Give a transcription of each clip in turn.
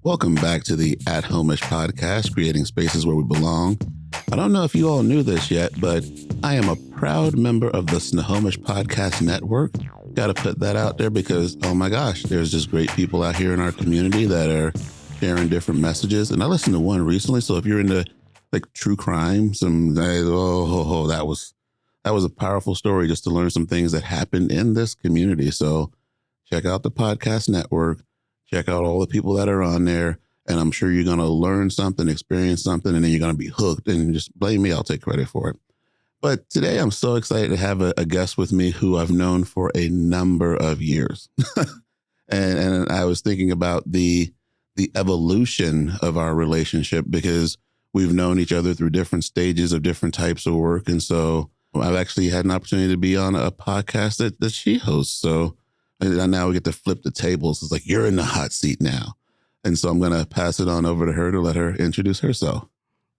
Welcome back to the At Home-ish podcast, creating spaces where we belong. I don't know if you all knew this yet, but I am a proud member of the Snohomish Podcast Network. Got to put that out there because, oh my gosh, there's just great people out here in our community that are sharing different messages. And I listened to one recently. So if you're into like true crime, that was a powerful story just to learn some things that happened in this community. So check out the podcast network, check out all the people that are on there. And I'm sure you're going to learn something, experience something, and then you're going to be hooked. And just blame me, I'll take credit for it. But today I'm so excited to have a guest with me who I've known for a number of years. and I was thinking about the evolution of our relationship because we've known each other through different stages of different types of work. And so I've actually had an opportunity to be on a podcast that she hosts. So now we get to flip the tables. It's like, you're in the hot seat now. And so I'm going to pass it on over to her to let her introduce herself.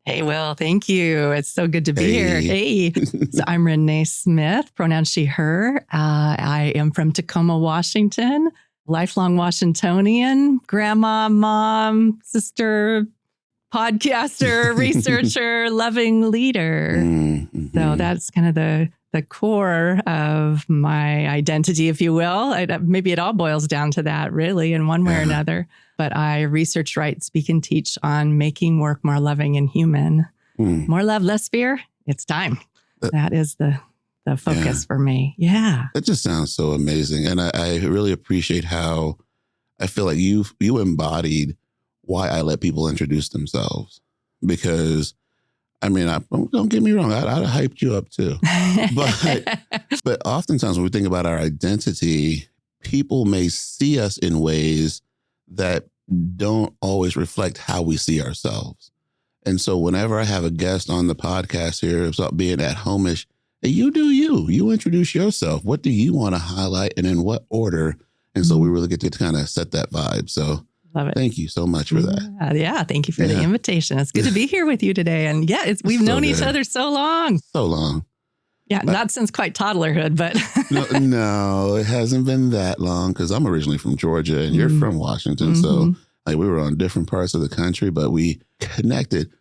Hey, Will, thank you. It's so good to be here. Hey. So I'm Renee Smith, pronouns she, her. I am from Tacoma, Washington, lifelong Washingtonian, grandma, mom, sister, podcaster, researcher, loving leader. Mm-hmm. So that's kind of the core of my identity, if you will. Maybe it all boils down to that, really, in one way or another. But I research, write, speak, and teach on making work more loving and human. More love, less fear. It's time. That is the focus for me. Yeah. That just sounds so amazing. And I really appreciate how I feel like you embodied why I let people introduce themselves. Because, I mean, don't get me wrong, I'd have hyped you up too. But oftentimes when we think about our identity, people may see us in ways that don't always reflect how we see ourselves. And so whenever I have a guest on the podcast here, it's about being at home-ish, hey, you do you introduce yourself. What do you want to highlight and in what order? And so we really get to kind of set that vibe. So love it. Thank you so much for that. Yeah. Thank you for the invitation. It's good to be here with you today. And we've known each other so long. So long. Yeah, not since quite toddlerhood, but. No, it hasn't been that long because I'm originally from Georgia and you're from Washington. So like we were on different parts of the country, but we connected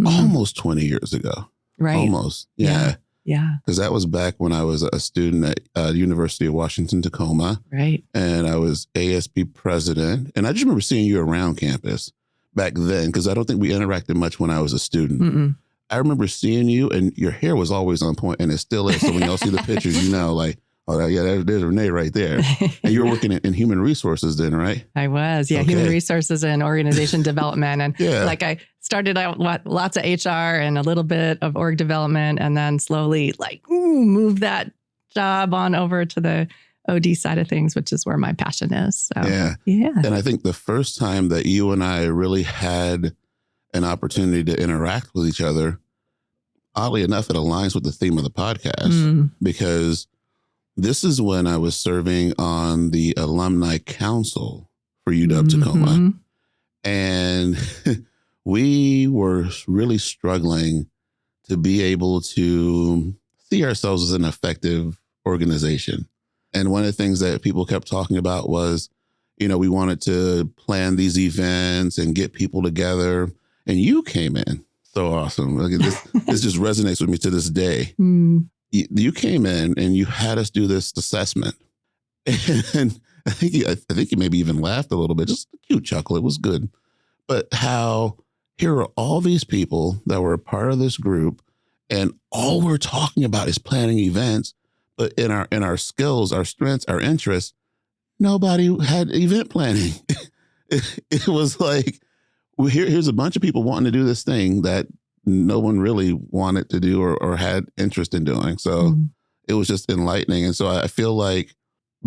almost 20 years ago. Right. Almost. Yeah. Because that was back when I was a student at University of Washington-Tacoma. Right. And I was ASB president. And I just remember seeing you around campus back then because I don't think we interacted much when I was a student. I remember seeing you and your hair was always on point and it still is. So when y'all see the pictures, you know, like, oh, yeah, there's Renee right there. And you were working in human resources then, right? I was, okay. Human resources and organization development. And like I started out lots of HR and a little bit of org development and then slowly moved that job on over to the OD side of things, which is where my passion is. So, yeah. And I think the first time that you and I really had an opportunity to interact with each other, oddly enough, it aligns with the theme of the podcast because this is when I was serving on the alumni council for UW-Tacoma. And we were really struggling to be able to see ourselves as an effective organization. And one of the things that people kept talking about was, you know, we wanted to plan these events and get people together. And you came in. So awesome. This just resonates with me to this day. You came in and you had us do this assessment. And I think you maybe even laughed a little bit, just a cute chuckle. It was good. But how here are all these people that were a part of this group and all we're talking about is planning events. But in our skills, our strengths, our interests, nobody had event planning. It was like, well, here's a bunch of people wanting to do this thing that no one really wanted to do or had interest in doing. So it was just enlightening. And so I feel like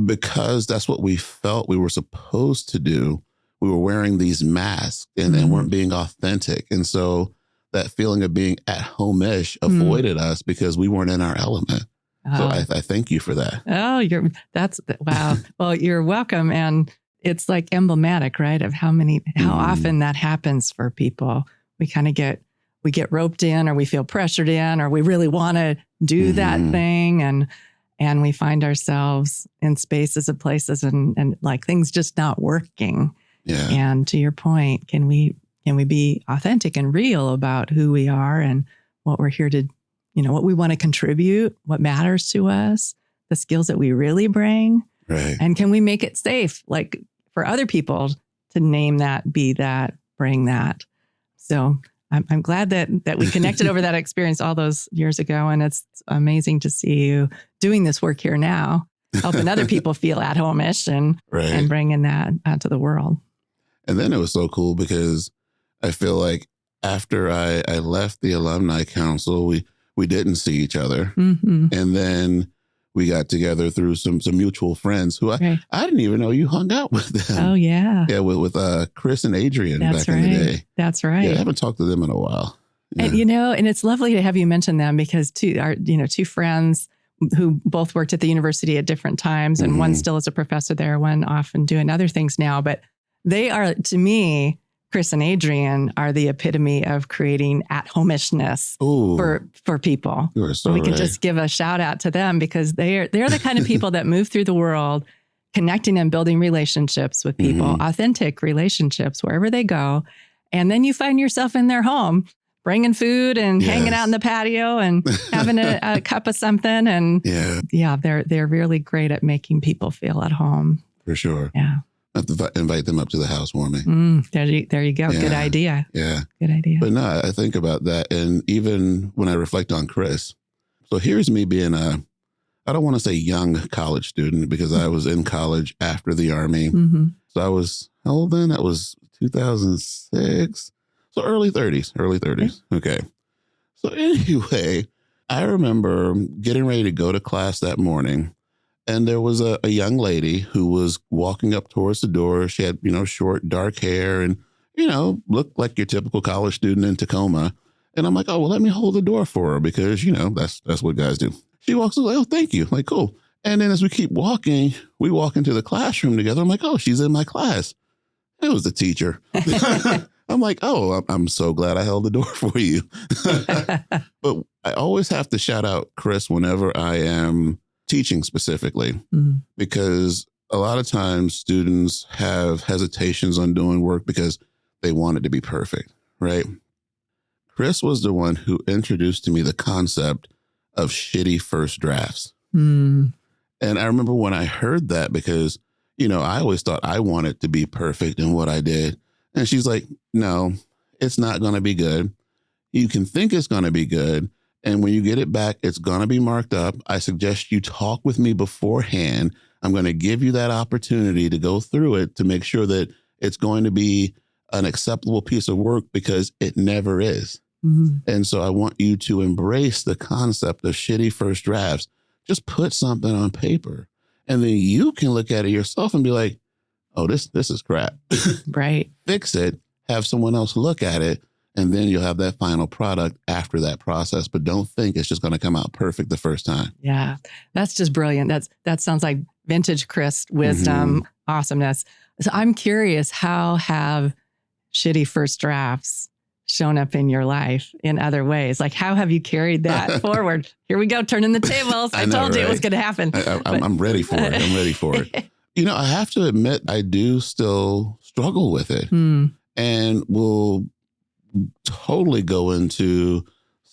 because that's what we felt we were supposed to do, we were wearing these masks and weren't being authentic. And so that feeling of being at home-ish avoided us because we weren't in our element. So I thank you for that. Oh, wow. Well, you're welcome. And it's like emblematic, right? Of how often that happens for people. We kind of get roped in or we feel pressured in or we really want to do that thing. And we find ourselves in spaces of places and like things just not working. Yeah. And to your point, can we be authentic and real about who we are and what we're here to, what we want to contribute, what matters to us, the skills that we really bring. Right. And can we make it safe, like for other people to name that, be that, bring that. So I'm glad that we connected over that experience all those years ago. And it's amazing to see you doing this work here now, helping other people feel at home-ish and bringing that out to the world. And then it was so cool because I feel like after I left the alumni council, we didn't see each other. Mm-hmm. And then we got together through some mutual friends who I didn't even know you hung out with them. Oh, yeah. Yeah, with Chris and Adrian back in the day. That's right. Yeah, I haven't talked to them in a while. Yeah. And, and it's lovely to have you mention them because two friends who both worked at the university at different times, and one still is a professor there, one off and doing other things now. But they are, to me, Chris and Adrian are the epitome of creating at-home-ishness for people. You are so we can just give a shout out to them because they're the kind of people that move through the world, connecting and building relationships with people, authentic relationships wherever they go. And then you find yourself in their home, bringing food and hanging out in the patio and having a cup of something. And they're really great at making people feel at home. For sure. Yeah. I have to invite them up to the housewarming. There you go. Yeah. Good idea. Yeah. Good idea. But no, I think about that. And even when I reflect on Chris, so here's me being I don't want to say young college student because I was in college after the Army. Mm-hmm. So I was, how old then? That was 2006. So early 30s. Okay. So anyway, I remember getting ready to go to class that morning. And there was a young lady who was walking up towards the door. She had, short, dark hair and, looked like your typical college student in Tacoma. And I'm like, oh, well, let me hold the door for her because, that's what guys do. She walks away. Oh, thank you. Like, cool. And then as we keep walking, we walk into the classroom together. I'm like, oh, she's in my class. It was the teacher. I'm like, oh, I'm so glad I held the door for you. But I always have to shout out Chris whenever I am teaching specifically, because a lot of times students have hesitations on doing work because they want it to be perfect, right? Chris was the one who introduced to me the concept of shitty first drafts. And I remember when I heard that because, I always thought I wanted to be perfect in what I did. And she's like, no, it's not going to be good. You can think it's going to be good. And when you get it back, it's going to be marked up. I suggest you talk with me beforehand. I'm going to give you that opportunity to go through it to make sure that it's going to be an acceptable piece of work because it never is. And so I want you to embrace the concept of shitty first drafts. Just put something on paper and then you can look at it yourself and be like, oh, this is crap. Right. Fix it. Have someone else look at it. And then you'll have that final product after that process. But don't think it's just going to come out perfect the first time. Yeah, that's just brilliant. That sounds like vintage Chris wisdom, awesomeness. So I'm curious, how have shitty first drafts shown up in your life in other ways? Like, how have you carried that forward? Here we go, turning the tables. I told you it was going to happen. I'm ready for it. I'm ready for it. I have to admit, I do still struggle with it. And will totally go into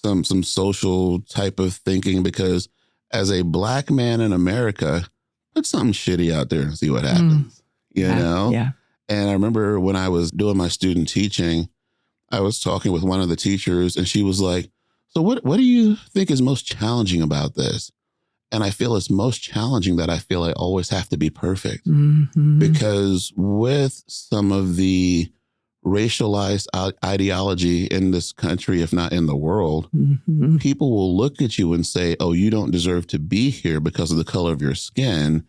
some social type of thinking because as a Black man in America, put something shitty out there and see what happens, you know? Yeah. And I remember when I was doing my student teaching, I was talking with one of the teachers and she was like, so what do you think is most challenging about this? And I feel it's most challenging that I feel I always have to be perfect because with some of the racialized ideology in this country, if not in the world, people will look at you and say, oh, you don't deserve to be here because of the color of your skin.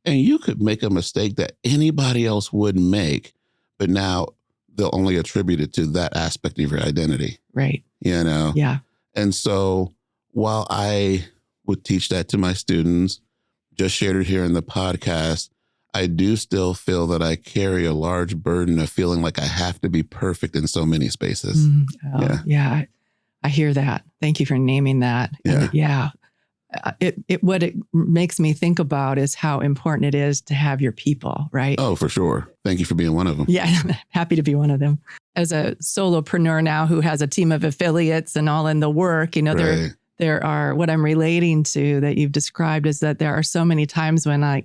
And you could make a mistake that anybody else would make, but now they'll only attribute it to that aspect of your identity. Right. Yeah. And so while I would teach that to my students, just shared it here in the podcast, I do still feel that I carry a large burden of feeling like I have to be perfect in so many spaces. Yeah. I hear that. Thank you for naming that. Yeah. what it makes me think about is how important it is to have your people, right? Oh, for sure. Thank you for being one of them. Yeah, I'm happy to be one of them. As a solopreneur now who has a team of affiliates and all in the work, Right. there are, what I'm relating to that you've described is that there are so many times when I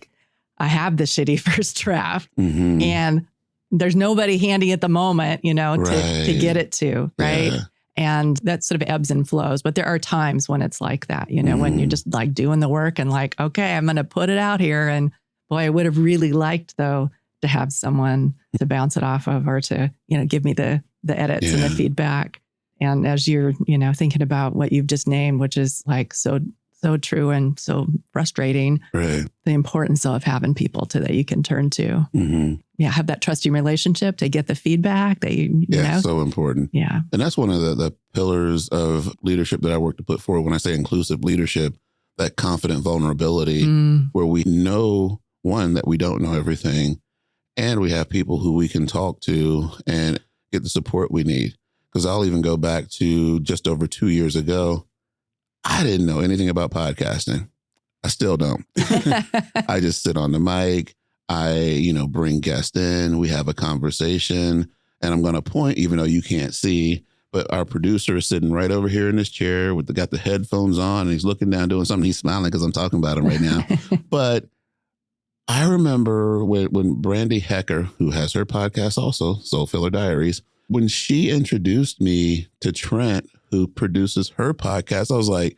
have the shitty first draft and there's nobody handy at the moment, to get it to, right? Yeah. And that sort of ebbs and flows. But there are times when it's like that, when you're just like doing the work and like, okay, I'm going to put it out here. And boy, I would have really liked, though, to have someone to bounce it off of or to, give me the edits and the feedback. And as you're, thinking about what you've just named, which is like so true and so frustrating, right? The importance of having people that you can turn to. Yeah, have that trusting relationship to get the feedback that you know. So important. Yeah. And that's one of the pillars of leadership that I work to put forward when I say inclusive leadership, that confident vulnerability where we know, one, that we don't know everything, and we have people who we can talk to and get the support we need. Because I'll even go back to just over 2 years ago. I didn't know anything about podcasting. I still don't. I just sit on the mic. I, bring guests in. We have a conversation. And I'm going to point, even though you can't see, but our producer is sitting right over here in this chair got the headphones on, and he's looking down doing something. He's smiling because I'm talking about him right now. But I remember when Brandy Hecker, who has her podcast also, Soul Filler Diaries, when she introduced me to Trent, who produces her podcast, I was like,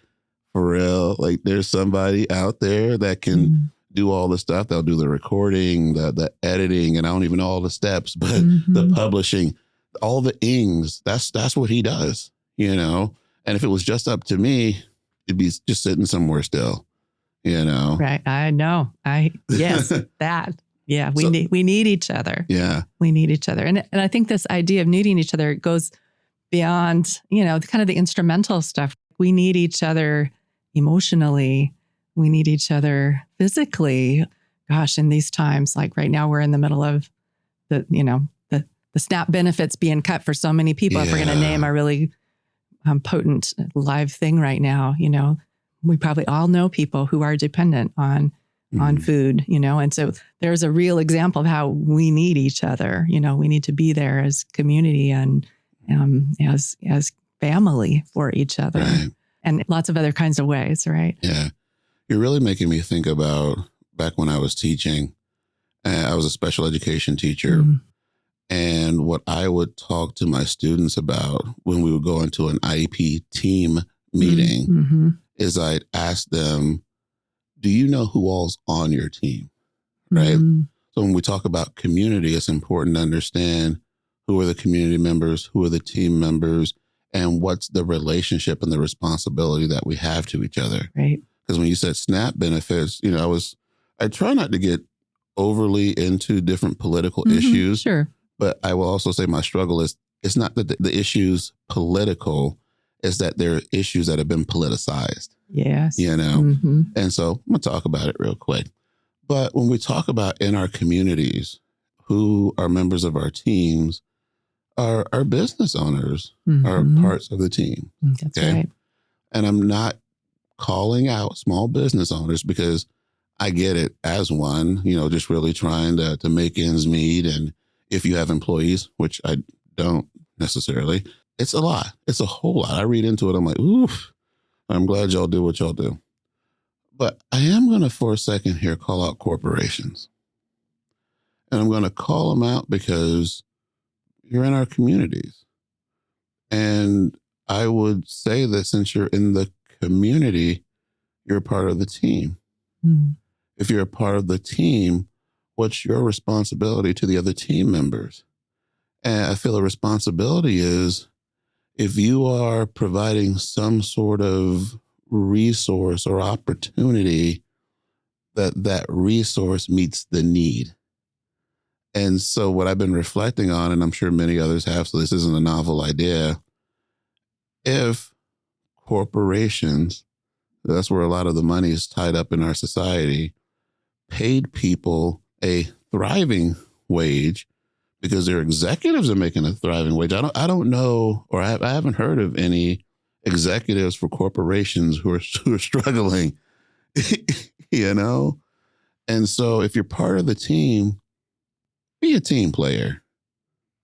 for real, like there's somebody out there that can do all the stuff. They'll do the recording, the editing, and I don't even know all the steps, but the publishing, all the ings, that's what he does, And if it was just up to me, it'd be just sitting somewhere still, Right. I know. Yes, that. Yeah, we need each other. Yeah. We need each other. And I think this idea of needing each other goes beyond, kind of the instrumental stuff. We need each other emotionally. We need each other physically. Gosh, in these times, like right now, we're in the middle of the SNAP benefits being cut for so many people. If we're going to name a really potent live thing right now, we probably all know people who are dependent on food, and so there's a real example of how we need each other. We need to be there as community and as family for each other, right. And lots of other kinds of ways, right? Yeah. You're really making me think about back when I was teaching. I was a special education teacher. And what I would talk to my students about when we would go into an IEP team meeting is I'd ask them, do you know who all's on your team? Right. So when we talk about community, it's important to understand who are the community members, who are the team members, and what's the relationship and the responsibility that we have to each other. Right. Because when you said SNAP benefits, I try not to get overly into different political issues. Sure. But I will also say my struggle is it's not that the issue's political, it's that there are issues that have been politicized. Yes. And so I'm going to talk about it real quick. But when we talk about in our communities, who are members of our teams are business owners, are parts of the team. That's right. And I'm not calling out small business owners because I get it as one, just really trying to make ends meet. And if you have employees, which I don't necessarily, it's a lot. It's a whole lot. I read into it. I'm like, oof, I'm glad y'all do what y'all do. But I am going to, for a second here, call out corporations. And I'm going to call them out because you're in our communities. And I would say that since you're in the community, you're a part of the team. If you're a part of the team, what's your responsibility to the other team members? And I feel a responsibility is if you are providing some sort of resource or opportunity, that resource meets the need. And so what I've been reflecting on, and I'm sure many others have, so this isn't a novel idea, if corporations, that's where a lot of the money is tied up in our society, paid people a thriving wage because their executives are making a thriving wage. I don't know, or I haven't heard of any executives for corporations who are struggling you know? And so if you're part of the team, be a team player.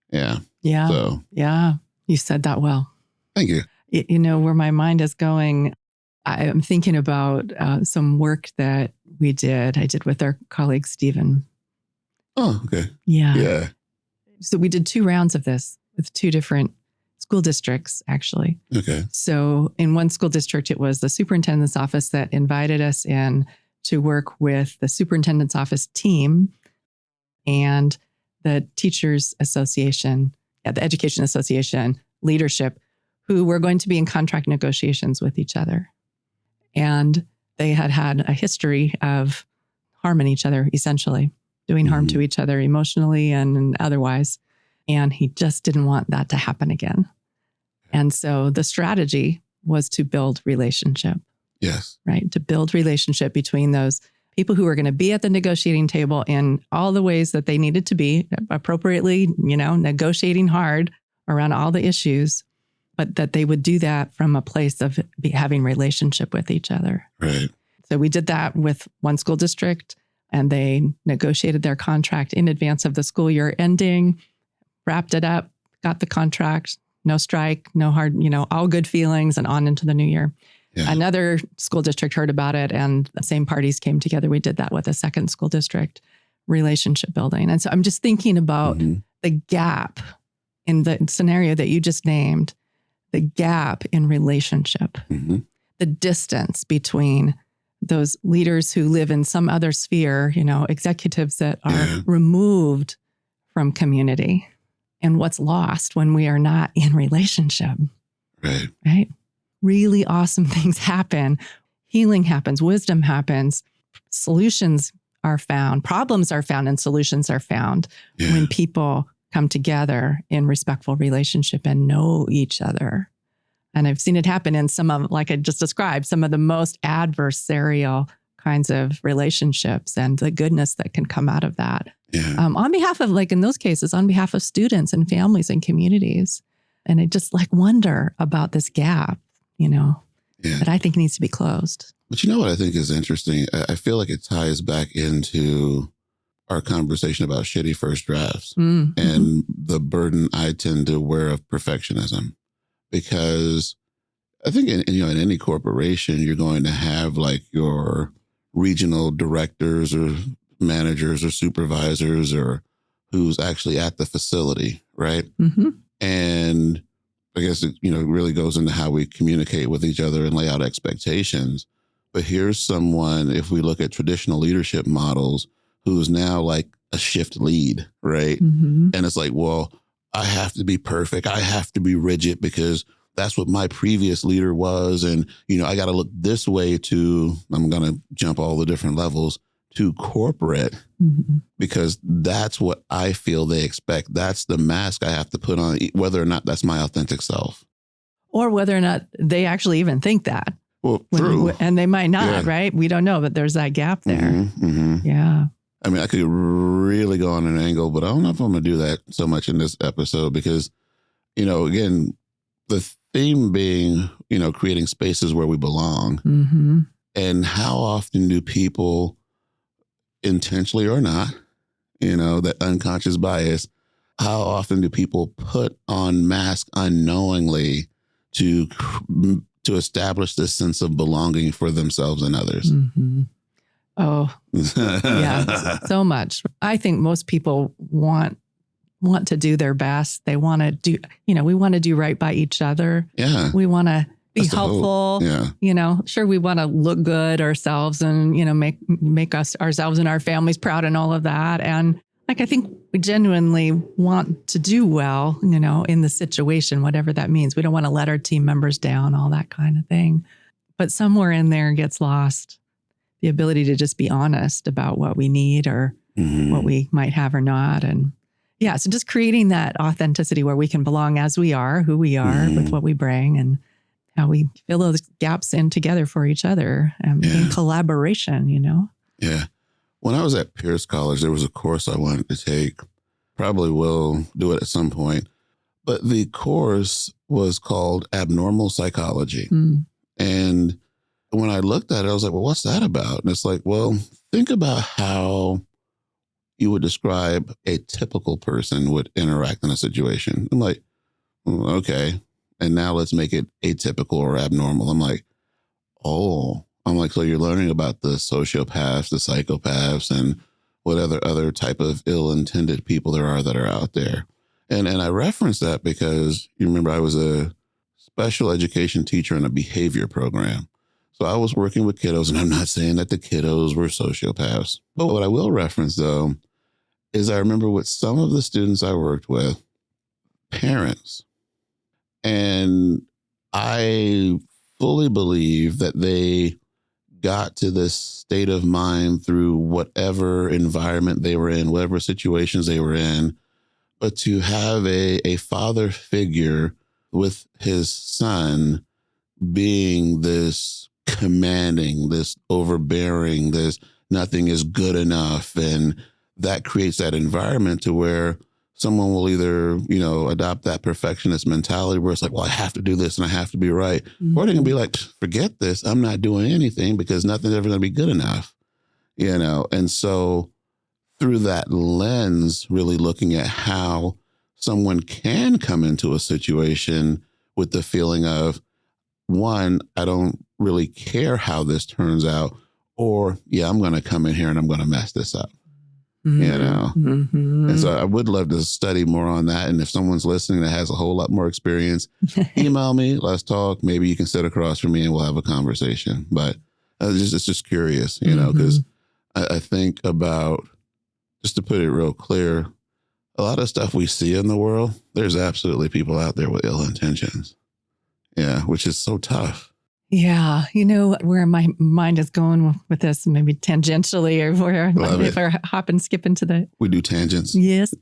Yeah. Yeah. So, yeah. You said that well. thank you. You know, where my mind is going, I'm thinking about some work that I did with our colleague, Stephen. Oh, okay. Yeah. Yeah. So we did 2 rounds of this with 2 different school districts, actually. Okay. So in one school district, it was the superintendent's office that invited us in to work with the superintendent's office team and the teachers association, the education association leadership, who were going to be in contract negotiations with each other. And they had a history of harming each other, essentially, doing harm to each other emotionally and otherwise. And he just didn't want that to happen again. And so the strategy was to build relationship. Yes. Right? To build relationship between those people who were going to be at the negotiating table in all the ways that they needed to be appropriately, negotiating hard around all the issues, but that they would do that from a place of having relationship with each other. Right. So we did that with one school district, and they negotiated their contract in advance of the school year ending, wrapped it up, got the contract, no strike, no hard, all good feelings, and on into the new year. Yeah. Another school district heard about it, and the same parties came together. We did that with a second school district, relationship building. And so I'm just thinking about the gap in the scenario that you just named, the gap in relationship, the distance between those leaders who live in some other sphere, executives that are removed from community, and what's lost when we are not in relationship. Right? Really awesome things happen. Healing happens, wisdom happens, solutions are found, problems are found, and solutions are found when people come together in respectful relationship and know each other. And I've seen it happen in some of, like I just described, some of the most adversarial kinds of relationships and the goodness that can come out of that. On behalf of, like in those cases, on behalf of students and families and communities. And I just wonder about this gap, that I think needs to be closed. But you know what I think is interesting? I feel like it ties back into our conversation about shitty first drafts and the burden I tend to wear of perfectionism. Because I think in any corporation, you're going to have your regional directors or managers or supervisors or who's actually at the facility, right? And I guess it really goes into how we communicate with each other and lay out expectations. But here's someone, if we look at traditional leadership models, who's now a shift lead, right? And it's well, I have to be perfect. I have to be rigid because that's what my previous leader was. And, I got to look this way I'm going to jump all the different levels to corporate because that's what I feel they expect. That's the mask I have to put on, whether or not that's my authentic self. Or whether or not they actually even think that. Well, true. And they might not, right? We don't know, but there's that gap there. Yeah. I mean, I could really go on an angle, but I don't know if I'm going to do that so much in this episode because, again, the theme being, creating spaces where we belong. And how often do people, intentionally or not, that unconscious bias, how often do people put on masks unknowingly to establish this sense of belonging for themselves and others? Oh, yeah, so much. I think most people want to do their best. They want to do, we want to do right by each other. Yeah. We want to be helpful. Yeah. Sure, we want to look good ourselves and, make ourselves and our families proud and all of that. And I think we genuinely want to do well, in the situation, whatever that means. We don't want to let our team members down, all that kind of thing. But somewhere in there gets lost the ability to just be honest about what we need or what we might have or not. And so just creating that authenticity where we can belong as we are, who we are with what we bring and how we fill those gaps in together for each other in collaboration, Yeah. When I was at Pierce College, there was a course I wanted to take. Probably will do it at some point. But the course was called Abnormal Psychology. And when I looked at it, I was like, well, what's that about? And it's like, well, think about how you would describe a typical person would interact in a situation. I'm like, okay. And now let's make it atypical or abnormal. I'm like, oh, so you're learning about the sociopaths, the psychopaths, and what other type of ill-intended people there are that are out there. And I reference that because you remember I was a special education teacher in a behavior program. So I was working with kiddos, and I'm not saying that the kiddos were sociopaths. But what I will reference, though, is I remember with some of the students I worked with, parents, and I fully believe that they got to this state of mind through whatever environment they were in, whatever situations they were in. But to have a father figure with his son being this commanding, this overbearing, this nothing is good enough. And that creates that environment to where someone will either, adopt that perfectionist mentality where it's like, well, I have to do this and I have to be right. Mm-hmm. Or they can be like, forget this. I'm not doing anything because nothing's ever going to be good enough, And so through that lens, really looking at how someone can come into a situation with the feeling of, one, I don't really care how this turns out, or, yeah, I'm going to come in here and I'm going to mess this up. Mm-hmm. And so I would love to study more on that. And if someone's listening that has a whole lot more experience, email me, let's talk. Maybe you can sit across from me and we'll have a conversation. But it's just curious, because I think about, just to put it real clear, a lot of stuff we see in the world, there's absolutely people out there with ill intentions. Yeah, which is so tough. Yeah. Where my mind is going with this, maybe tangentially, or where if I hop and skip into the... We do tangents. Yes.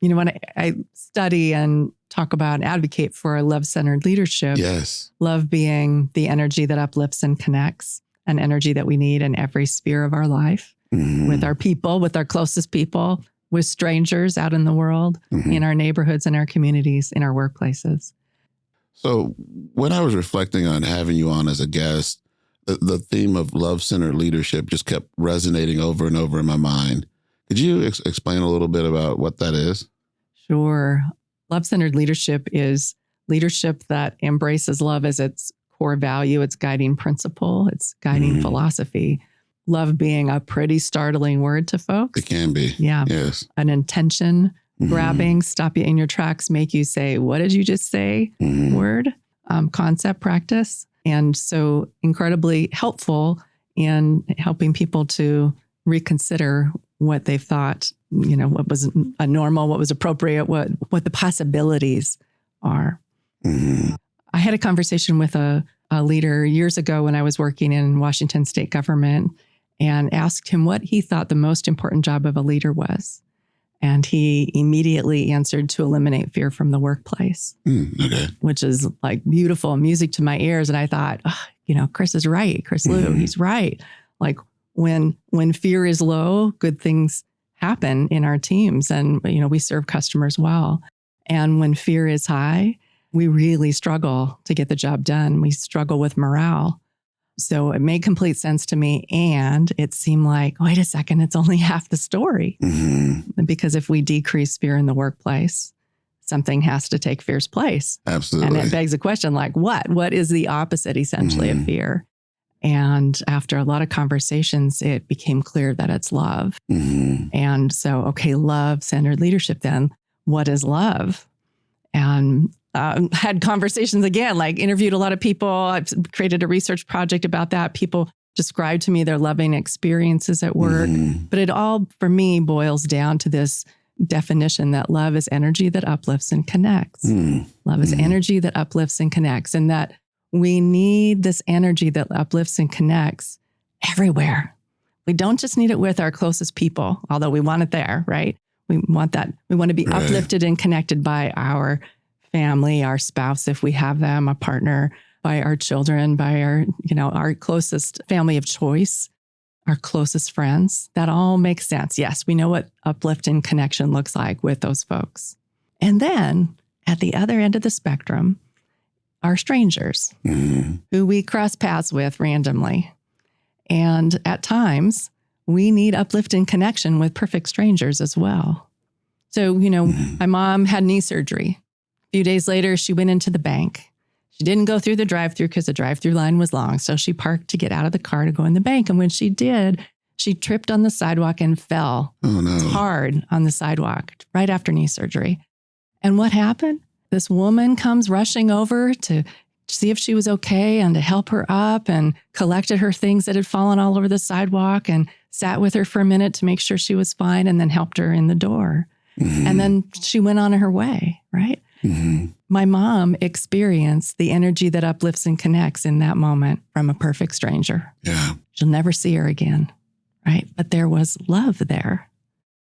When I study and talk about and advocate for a love-centered leadership. Yes. Love being the energy that uplifts and connects, an energy that we need in every sphere of our life, with our people, with our closest people, with strangers out in the world, in our neighborhoods, in our communities, in our workplaces. So when I was reflecting on having you on as a guest, the theme of love-centered leadership just kept resonating over and over in my mind. Could you explain a little bit about what that is? Sure. Love-centered leadership is leadership that embraces love as its core value, its guiding principle, its guiding philosophy. Love being a pretty startling word to folks. It can be. Yeah. Yes. An intention grabbing, stop you in your tracks, make you say, what did you just say? Word, concept, practice. And so incredibly helpful in helping people to reconsider what they thought, what was a normal, what was appropriate, what the possibilities are. I had a conversation with a leader years ago when I was working in Washington state government and asked him what he thought the most important job of a leader was. And he immediately answered to eliminate fear from the workplace, which is like beautiful music to my ears. And I thought, Chris is right. Chris Liu, he's right. Like when fear is low, good things happen in our teams. And, we serve customers well. And when fear is high, we really struggle to get the job done. We struggle with morale. So it made complete sense to me. And it seemed like, wait a second, it's only half the story. Because if we decrease fear in the workplace, something has to take fear's place. Absolutely. And it begs a question like, what? What is the opposite essentially of fear? And after a lot of conversations, it became clear that it's love. And so, okay, love-centered leadership then. What is love? And had conversations again, like interviewed a lot of people. I've created a research project about that. People describe to me their loving experiences at work. But it all, for me, boils down to this definition that love is energy that uplifts and connects. Love is energy that uplifts and connects. And that we need this energy that uplifts and connects everywhere. We don't just need it with our closest people, although we want it there, right? We want that. We want to be uplifted and connected by our family, our spouse, if we have them, a partner, by our children, by our closest family of choice, our closest friends. That all makes sense. Yes, we know what uplift and connection looks like with those folks. And then at the other end of the spectrum, are strangers who we cross paths with randomly. And at times, we need uplifting connection with perfect strangers as well. So, my mom had knee surgery. A few days later, she went into the bank. She didn't go through the drive-through because the drive-through line was long. So she parked to get out of the car to go in the bank. And when she did, she tripped on the sidewalk and fell hard on the sidewalk right after knee surgery. And what happened? This woman comes rushing over to see if she was okay and to help her up, and collected her things that had fallen all over the sidewalk and sat with her for a minute to make sure she was fine, and then helped her in the door. And then she went on her way, right? My mom experienced the energy that uplifts and connects in that moment from a perfect stranger. Yeah. She'll never see her again, right? But there was love there.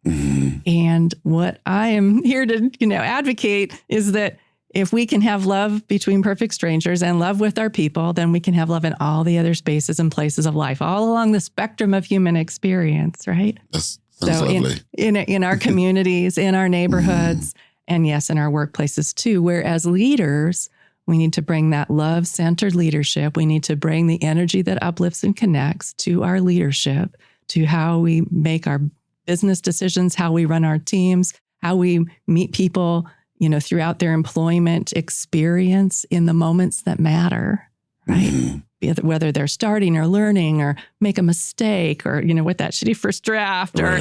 And what I am here to, advocate is that if we can have love between perfect strangers and love with our people, then we can have love in all the other spaces and places of life, all along the spectrum of human experience, right? Sounds so lovely. in our communities, in our neighborhoods, and yes, in our workplaces too, where as leaders, we need to bring that love-centered leadership. We need to bring the energy that uplifts and connects to our leadership, to how we make our business decisions, how we run our teams, how we meet people, throughout their employment experience in the moments that matter, right? Whether they're starting or learning or make a mistake or, with that shitty first draft or,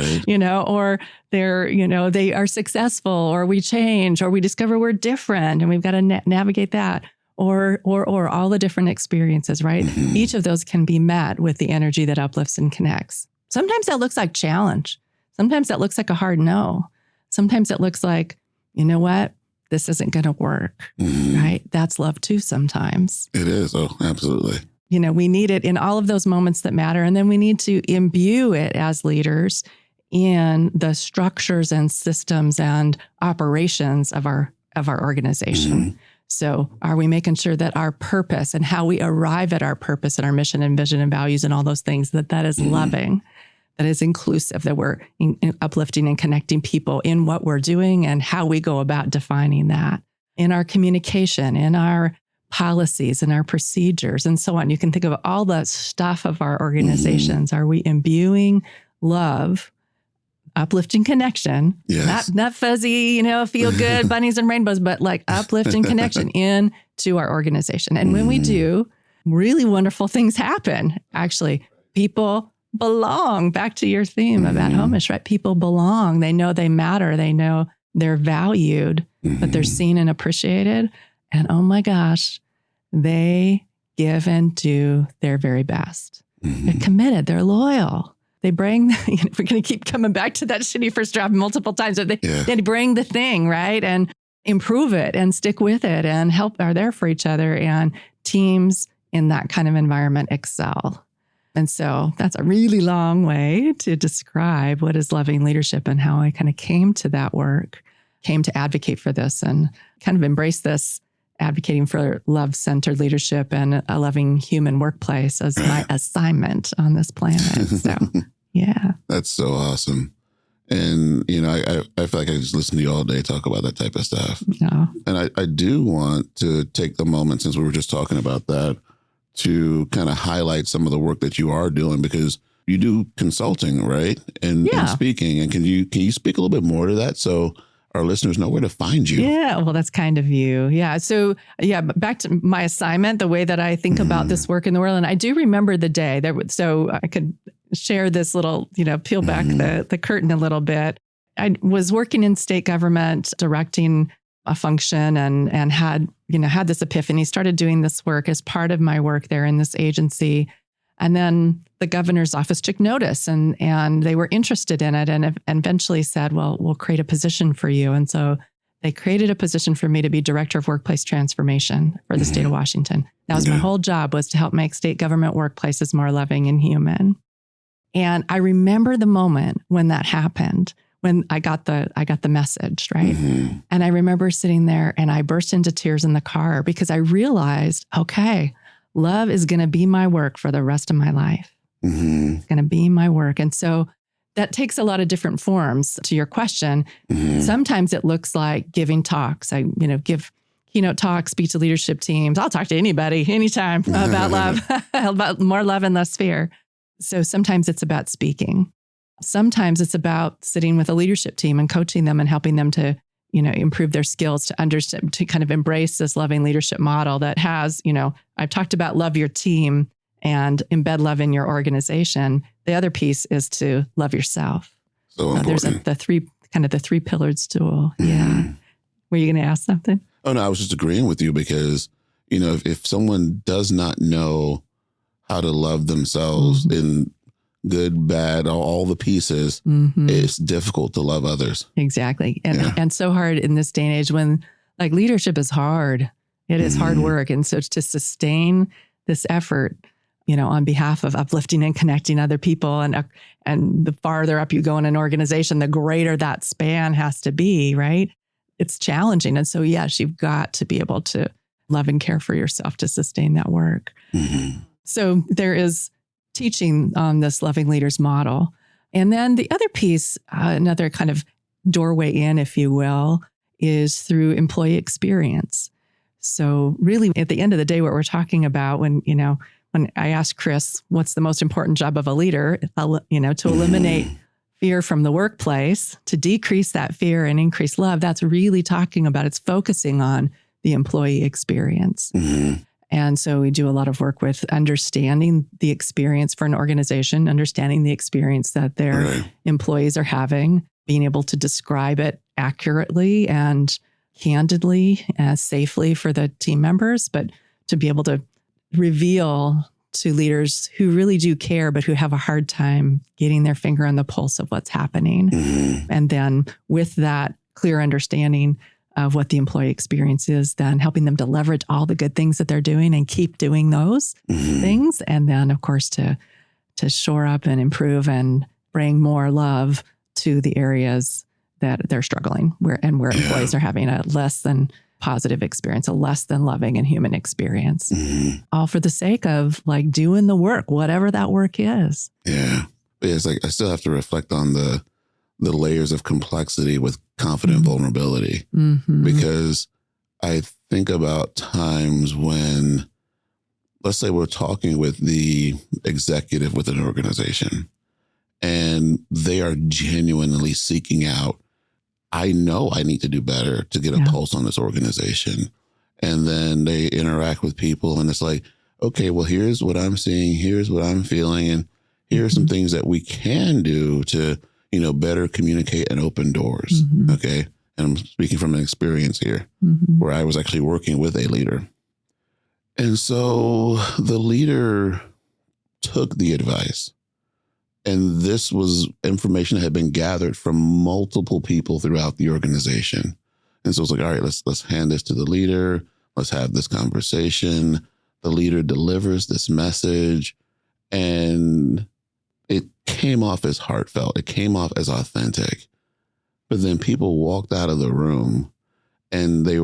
or they're, they are successful or we change or we discover we're different and we've got to navigate that or all the different experiences, right? Each of those can be met with the energy that uplifts and connects. Sometimes that looks like challenge. Sometimes that looks like a hard no. Sometimes it looks like, you know what? This isn't going to work, right? That's love too sometimes. It is. Oh, absolutely. We need it in all of those moments that matter. And then we need to imbue it as leaders in the structures and systems and operations of our organization. So are we making sure that our purpose and how we arrive at our purpose and our mission and vision and values and all those things, that is loving, that is inclusive, that we're uplifting and connecting people in what we're doing and how we go about defining that in our communication, in our policies, in our procedures, and so on. You can think of all the stuff of our organizations. Are we imbuing love, uplifting connection, not fuzzy, feel good bunnies and rainbows, but like uplifting connection into our organization? And when we do, really wonderful things happen. Actually, people belong. Back to your theme about Homish, right? People belong. They know they matter. They know they're valued, that they're seen and appreciated. And oh my gosh, they give and do their very best. They're committed. They're loyal. They bring, we're going to keep coming back to that shitty first draft multiple times, but they bring the thing, right? And improve it and stick with it and are there for each other. And teams in that kind of environment excel. And so that's a really long way to describe what is loving leadership and how I kind of came to that work, came to advocate for this and kind of embrace this advocating for love-centered leadership and a loving human workplace as my assignment on this planet. So, yeah. That's so awesome. And, I feel like I just listen to you all day talk about that type of stuff. Yeah. And I do want to take the moment, since we were just talking about that, to kind of highlight some of the work that you are doing, because you do consulting, right? And speaking. And can you speak a little bit more to that so our listeners know where to find you? Yeah, well, that's kind of you. Yeah. So back to my assignment, the way that I think about this work in the world. And I do remember the day so I could share this little, peel back the curtain a little bit. I was working in state government, directing a function and had this epiphany, started doing this work as part of my work there in this agency. And then the governor's office took notice and they were interested in it and eventually said, well, we'll create a position for you. And so they created a position for me to be director of workplace transformation for the state of Washington. That was my whole job, was to help make state government workplaces more loving and human. And I remember the moment when that happened, when I got the message, right? And I remember sitting there and I burst into tears in the car because I realized, okay, love is going to be my work for the rest of my life. It's going to be my work. And so that takes a lot of different forms. To your question, sometimes it looks like giving talks. I give keynote talks, speak to leadership teams. I'll talk to anybody, anytime about love, about more love and less fear. So sometimes it's about speaking. Sometimes it's about sitting with a leadership team and coaching them and helping them to, improve their skills to understand, to kind of embrace this loving leadership model that has, I've talked about love your team and embed love in your organization. The other piece is to love yourself. So there's the three pillared stool. Mm-hmm. Yeah. Were you going to ask something? Oh, no, I was just agreeing with you because, if someone does not know how to love themselves in good, bad, all the pieces, it's difficult to love others. Exactly. And so hard in this day and age when leadership is hard. It is hard work. And so to sustain this effort, on behalf of uplifting and connecting other people and the farther up you go in an organization, the greater that span has to be, right? It's challenging. And so, yes, you've got to be able to love and care for yourself to sustain that work. So there is teaching on this loving leaders model. And then the other piece, another kind of doorway in, if you will, is through employee experience. So really at the end of the day, what we're talking about when I asked Chris, what's the most important job of a leader, to eliminate fear from the workplace, to decrease that fear and increase love, that's really talking about, it's focusing on the employee experience. And so we do a lot of work with understanding the experience for an organization, understanding the experience that their employees are having, being able to describe it accurately and candidly, safely for the team members, but to be able to reveal to leaders who really do care, but who have a hard time getting their finger on the pulse of what's happening. And then with that clear understanding of what the employee experience is, then helping them to leverage all the good things that they're doing and keep doing those things. And then, of course, to shore up and improve and bring more love to the areas that they're struggling, where employees are having a less than positive experience, a less than loving and human experience, all for the sake of doing the work, whatever that work is. Yeah. But it's I still have to reflect on the layers of complexity with confident vulnerability, because I think about times when, let's say we're talking with the executive with an organization and they are genuinely seeking out, I know I need to do better to get a pulse on this organization. And then they interact with people and it's okay, well, here's what I'm seeing. Here's what I'm feeling. And here are some things that we can do to, better communicate and open doors. Okay. And I'm speaking from an experience here where I was actually working with a leader. And so the leader took the advice. And this was information that had been gathered from multiple people throughout the organization. And so it's all right, let's hand this to the leader. Let's have this conversation. The leader delivers this message and it came off as heartfelt. It came off as authentic. But then people walked out of the room and they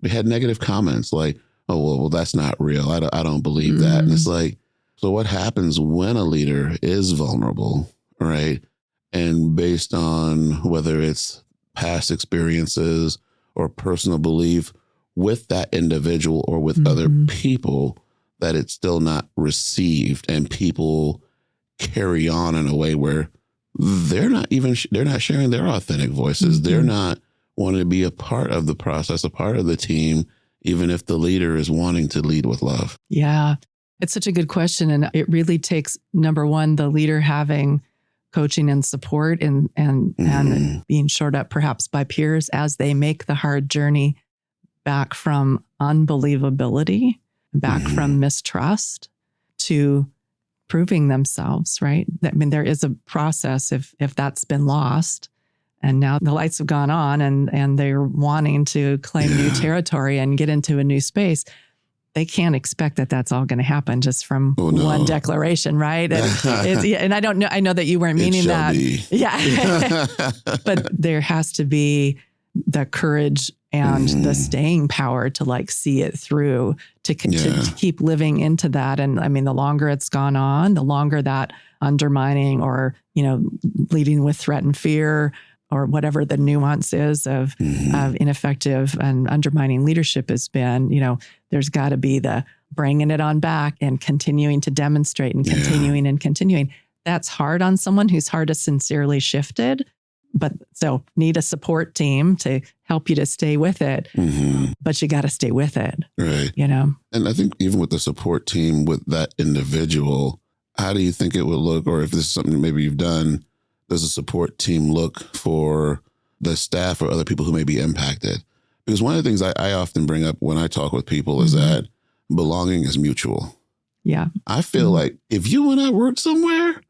had negative comments oh, well, that's not real. I don't believe that. And it's so what happens when a leader is vulnerable, right? And based on whether it's past experiences or personal belief with that individual or with other people, that it's still not received and people carry on in a way where they're not sharing their authentic voices. They're not wanting to be a part of the process, a part of the team, even if the leader is wanting to lead with love. Yeah. It's such a good question. And it really takes, number one, the leader having coaching and support and being shored up perhaps by peers as they make the hard journey back from unbelievability, back from mistrust to proving themselves, right? I mean, there is a process if that's been lost and now the lights have gone on and they're wanting to claim new territory and get into a new space. They can't expect that that's all going to happen just from one declaration, right? And I don't know. I know that you weren't meaning that. Yeah. But there has to be the courage and the staying power to see it through, to keep living into that. And I mean, the longer it's gone on, the longer that undermining or, leading with threat and fear or whatever the nuance is of ineffective and undermining leadership has been, there's got to be the bringing it on back and continuing to demonstrate and continuing and continuing. That's hard on someone whose heart has sincerely shifted. But so need a support team to help you to stay with it. But you got to stay with it. Right. And I think even with the support team with that individual, how do you think it would look? Or if this is something maybe you've done, does a support team look for the staff or other people who may be impacted? Because one of the things I often bring up when I talk with people is that belonging is mutual. Yeah. I feel like if you and I worked somewhere,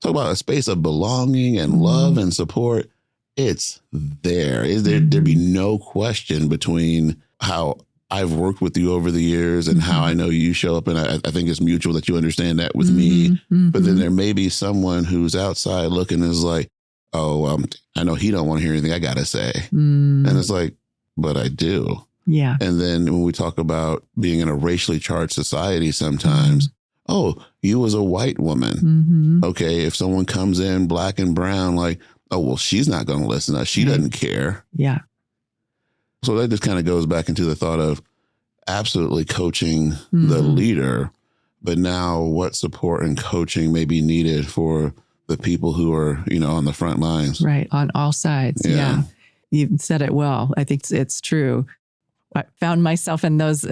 talk about a space of belonging and love and support, it's there. There'd be no question between how I've worked with you over the years and how I know you show up. And I think it's mutual that you understand that with me. But then there may be someone who's outside looking and is like, oh, I know he don't want to hear anything I got to say. And it's like, but I do. Yeah. And then when we talk about being in a racially charged society sometimes, oh, you as a white woman. Okay, if someone comes in black and brown, like, oh, well, she's not going to listen to us. She doesn't care. Yeah. So that just kind of goes back into the thought of absolutely coaching the leader, but now what support and coaching may be needed for the people who are, on the front lines. Right. On all sides. Yeah. You said it well. I think it's true. I found myself in those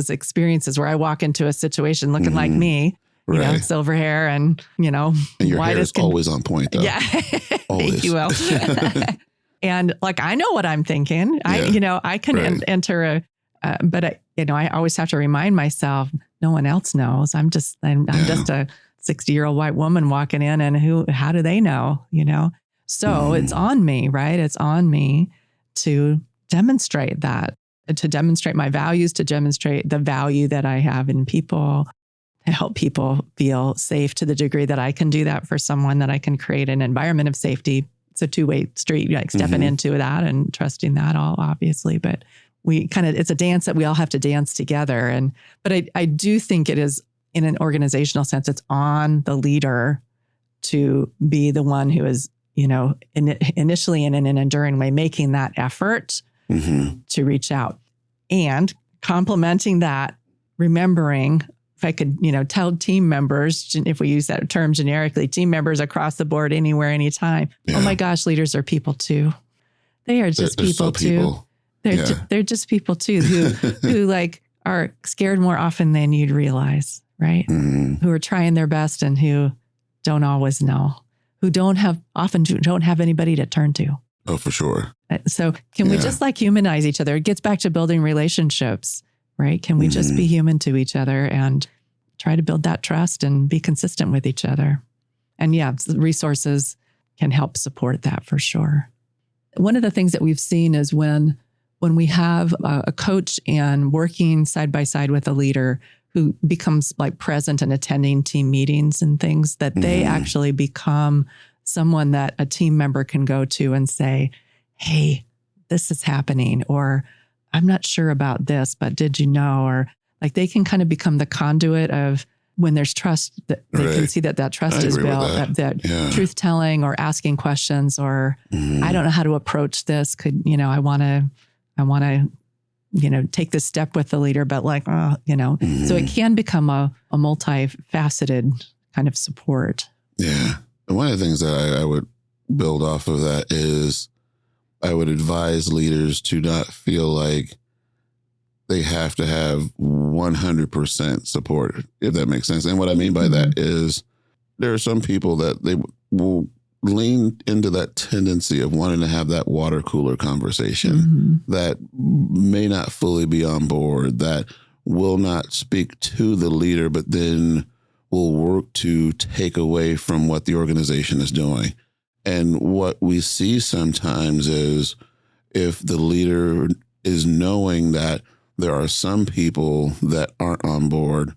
experiences where I walk into a situation looking like me, silver hair and, and your white hair is always on point though. Yeah. Always. Thank you, Will. And like, I know what I'm thinking. I can enter but I always have to remind myself, no one else knows. I'm just a 60-year-old white woman walking in, and how do they know, So it's on me, right? It's on me to demonstrate that, to demonstrate my values, to demonstrate the value that I have in people, to help people feel safe to the degree that I can do that for someone, that I can create an environment of safety. It's a two-way street, like stepping into that and trusting that all, obviously. But it's a dance that we all have to dance together. But I do think it is, in an organizational sense, it's on the leader to be the one who is, initially in an enduring way, making that effort to reach out, and complementing that, remembering, if I could, tell team members, if we use that term generically, team members across the board, anywhere, anytime. Oh my gosh, leaders are people too. They are just people too. They're just people too who like are scared more often than you'd realize, right? Who are trying their best and who don't always know, who often don't have anybody to turn to. Oh, for sure. So can we just humanize each other? It gets back to building relationships, right? Can we just be human to each other and try to build that trust and be consistent with each other? And resources can help support that for sure. One of the things that we've seen is when we have a coach and working side by side with a leader who becomes like present and attending team meetings and things, that they actually become someone that a team member can go to and say, hey, this is happening, or I'm not sure about this, but did you know? Or like they can kind of become the conduit of, when there's trust, that they can see that trust is built, that truth telling or asking questions, or I don't know how to approach this. I want to, take this step with the leader, but so it can become a multifaceted kind of support. Yeah. And one of the things that I would build off of that is I would advise leaders to not feel like they have to have 100% support, if that makes sense. And what I mean by that is there are some people that they will lean into that tendency of wanting to have that water cooler conversation that may not fully be on board, that will not speak to the leader, but then will work to take away from what the organization is doing. And what we see sometimes is if the leader is knowing that there are some people that aren't on board,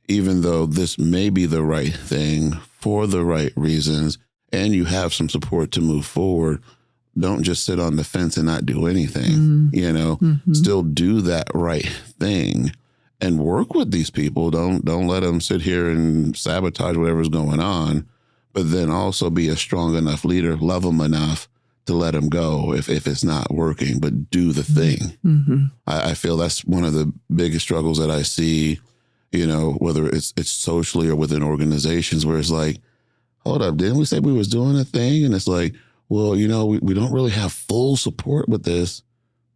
even though this may be the right thing for the right reasons, and you have some support to move forward, don't just sit on the fence and not do anything, still do that right thing and work with these people. Don't let them sit here and sabotage whatever's going on, but then also be a strong enough leader, love them enough to let them go if it's not working, but do the thing. Mm-hmm. I feel that's one of the biggest struggles that I see, whether it's socially or within organizations, where it's like, hold up, didn't we say we was doing a thing? And it's like, well, we don't really have full support with this,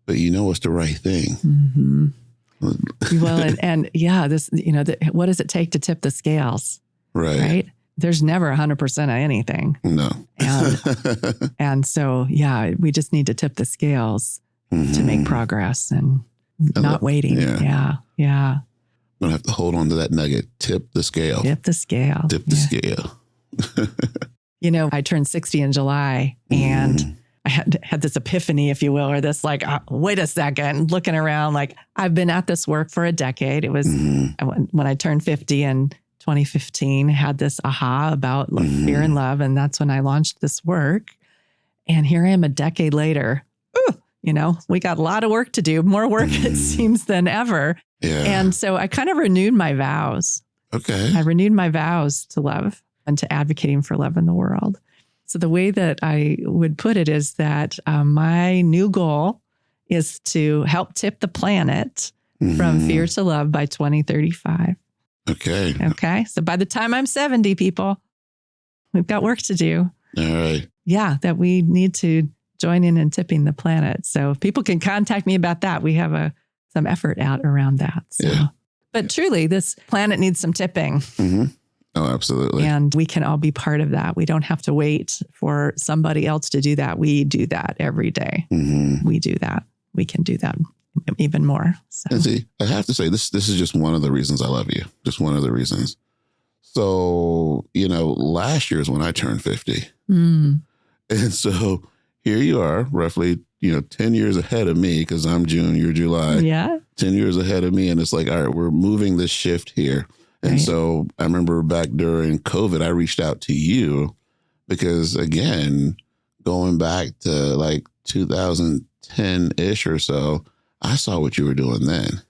but it's the right thing. Mm-hmm. Well, and yeah, this, what does it take to tip the scales? Right. There's never 100% of anything. No. And so, yeah, we just need to tip the scales to make progress and not waiting. Yeah. I'm going to have to hold on to that nugget. Tip the scale. Tip the scale. Tip the scale. I turned 60 in July and I had this epiphany, if you will, or this like, wait a second, looking around, like I've been at this work for a decade. It was when I turned 50 in 2015, had this aha about fear and love. And that's when I launched this work. And here I am a decade later. We got a lot of work to do, more work it seems than ever. Yeah. And so I kind of renewed my vows. Okay. I renewed my vows to love and to advocating for love in the world. So the way that I would put it is that my new goal is to help tip the planet from fear to love by 2035. Okay. So by the time I'm 70, people, we've got work to do. All right. Yeah, that we need to join in tipping the planet. So people can contact me about that. We have some effort out around that. So. Yeah. But truly, this planet needs some tipping. Mm-hmm. Oh, absolutely. And we can all be part of that. We don't have to wait for somebody else to do that. We do that every day. We do that. We can do that even more. So. And see, I have to say, this is just one of the reasons I love you. Just one of the reasons. So, last year is when I turned 50. And so here you are, roughly, 10 years ahead of me, because I'm June, you're July. Yeah. 10 years ahead of me. And it's like, all right, we're moving this shift here. And so I remember back during COVID, I reached out to you because, again, going back to like 2010-ish or so, I saw what you were doing then.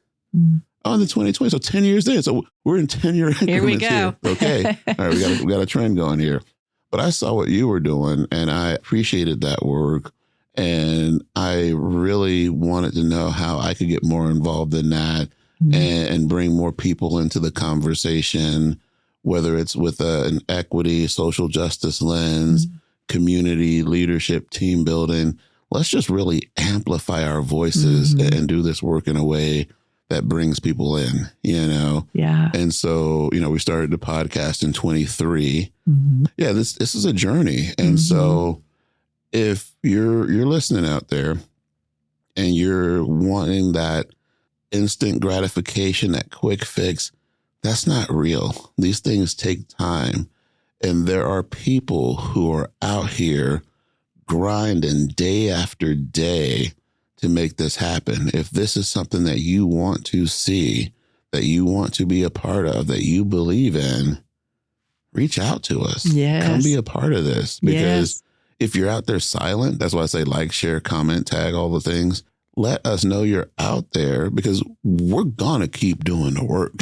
Oh, in the 2020, so 10 years in. So we're in 10-year increments here. We go. Here. Okay. All right, we got a trend going here. But I saw what you were doing, and I appreciated that work. And I really wanted to know how I could get more involved in that. And bring more people into the conversation, whether it's with an equity, social justice lens, community leadership, team building. Let's just really amplify our voices and do this work in a way that brings people in, Yeah. And so, we started the podcast in 23. Yeah, this is a journey. And so if you're listening out there and you're wanting that instant gratification, that quick fix, that's not real. These things take time. And there are people who are out here grinding day after day to make this happen. If this is something that you want to see, that you want to be a part of, that you believe in, reach out to us. Yes. Come be a part of this. Because if you're out there silent, that's why I say like, share, comment, tag, all the things. Let us know you're out there, because we're going to keep doing the work,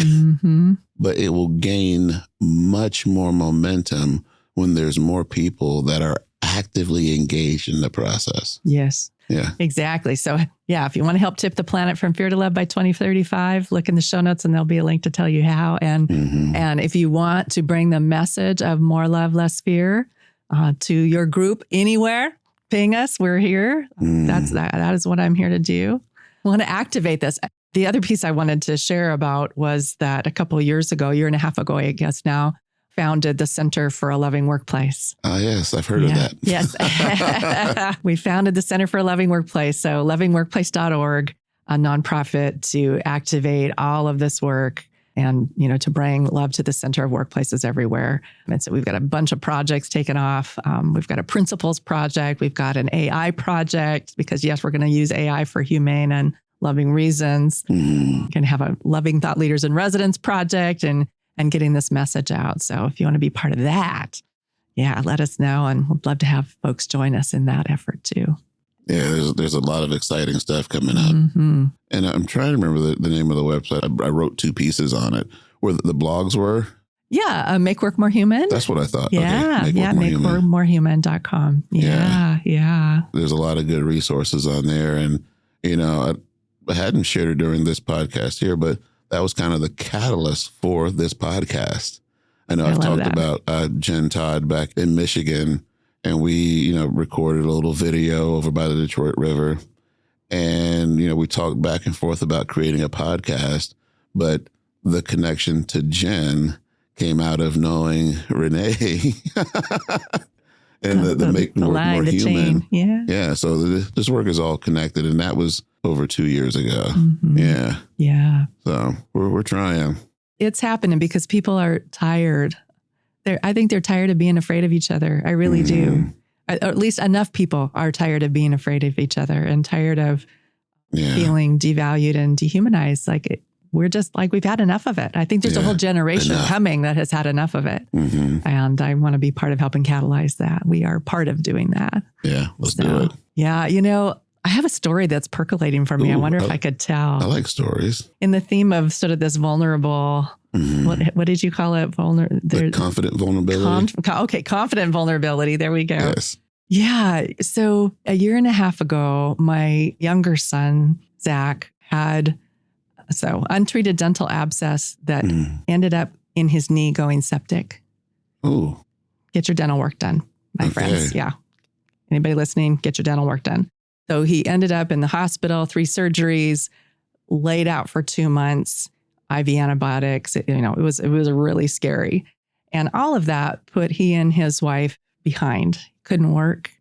but it will gain much more momentum when there's more people that are actively engaged in the process. Yes. Yeah, exactly. So if you want to help tip the planet from fear to love by 2035, look in the show notes and there'll be a link to tell you how. And, and if you want to bring the message of more love, less fear to your group anywhere, ping us. We're here. That is what I'm here to do. I want to activate this. The other piece I wanted to share about was that a couple of years ago, year and a half ago, I guess now, founded the Center for a Loving Workplace. Yes, I've heard of that. Yes. We founded the Center for a Loving Workplace. So lovingworkplace.org, a nonprofit to activate all of this work and, to bring love to the center of workplaces everywhere. And so we've got a bunch of projects taken off. We've got a principles project. We've got an AI project because, yes, we're going to use AI for humane and loving reasons. We can have a loving thought leaders in residence project and getting this message out. So if you want to be part of that, let us know. And we'd love to have folks join us in that effort too. Yeah, there's a lot of exciting stuff coming up. And I'm trying to remember the name of the website. I wrote 2 pieces on it where the blogs were. Yeah. Make Work More Human. That's what I thought. Yeah. Okay. Makeworkmorehuman.com. Yeah. There's a lot of good resources on there. And, I hadn't shared it during this podcast here, but that was kind of the catalyst for this podcast. I know I've talked about Jen Todd back in Michigan, and we, recorded a little video over by the Detroit River. And, we talked back and forth about creating a podcast, but the connection to Jen came out of knowing Renee and the Make Work More Human. Yeah. Yeah. So this work is all connected, and that was over 2 years ago. Mm-hmm. Yeah. Yeah. So we're trying. It's happening because people are tired. I think they're tired of being afraid of each other. I really do. Or at least enough people are tired of being afraid of each other and tired of feeling devalued and dehumanized. We're just we've had enough of it. I think there's a whole generation coming that has had enough of it. Mm-hmm. And I want to be part of helping catalyze that. We are part of doing that. Yeah, let's do it. Yeah, I have a story that's percolating for me. I wonder if I could tell. I like stories. In the theme of sort of this vulnerable, what did you call it? Confident vulnerability. Confident vulnerability. There we go. Yes. Yeah. So a year and a half ago, my younger son, Zach, had untreated dental abscess that ended up in his knee going septic. Ooh. Get your dental work done, my friends. Yeah. Anybody listening, get your dental work done. So he ended up in the hospital, 3 surgeries, laid out for 2 months, IV antibiotics. It was really scary. And all of that put he and his wife behind. Couldn't work.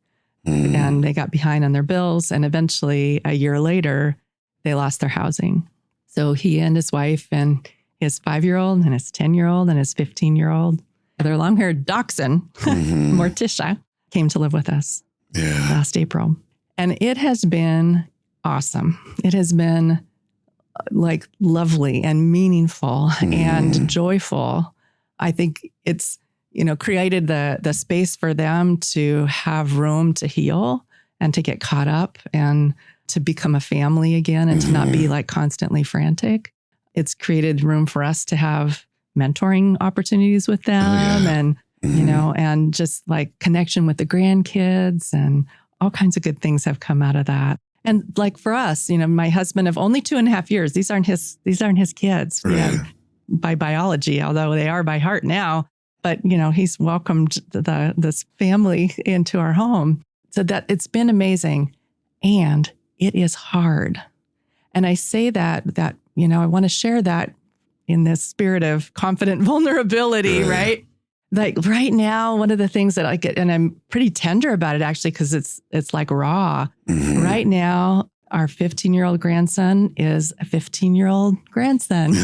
And they got behind on their bills. And eventually, a year later, they lost their housing. So he and his wife and his 5-year-old and his 10-year-old and his 15-year-old, their long-haired dachshund, Morticia, came to live with us last April. And it has been awesome. It has been lovely and meaningful and joyful. I think it's, created the space for them to have room to heal and to get caught up and to become a family again and to not be constantly frantic. It's created room for us to have mentoring opportunities with them and, and just connection with the grandkids, and all kinds of good things have come out of that. And for us, my husband of only 2.5 years, these aren't his kids by biology, although they are by heart now. But, he's welcomed this family into our home. So that it's been amazing. And it is hard. And I say that, I want to share that in this spirit of confident vulnerability, right? Right now, one of the things that I get, and I'm pretty tender about it actually, because it's raw. Mm-hmm. Right now, our 15-year-old grandson is a 15-year-old grandson.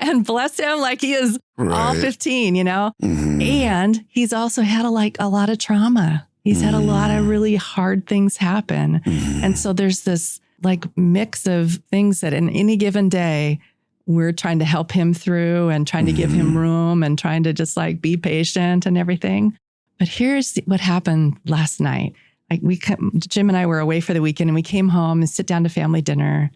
And bless him, he is all 15, Mm-hmm. And he's also had a lot of trauma. He's had a lot of really hard things happen. Mm-hmm. And so there's this mix of things that in any given day, we're trying to help him through and trying to give him room and trying to just be patient and everything. But here's what happened last night. Jim and I were away for the weekend, and we came home and sit down to family dinner,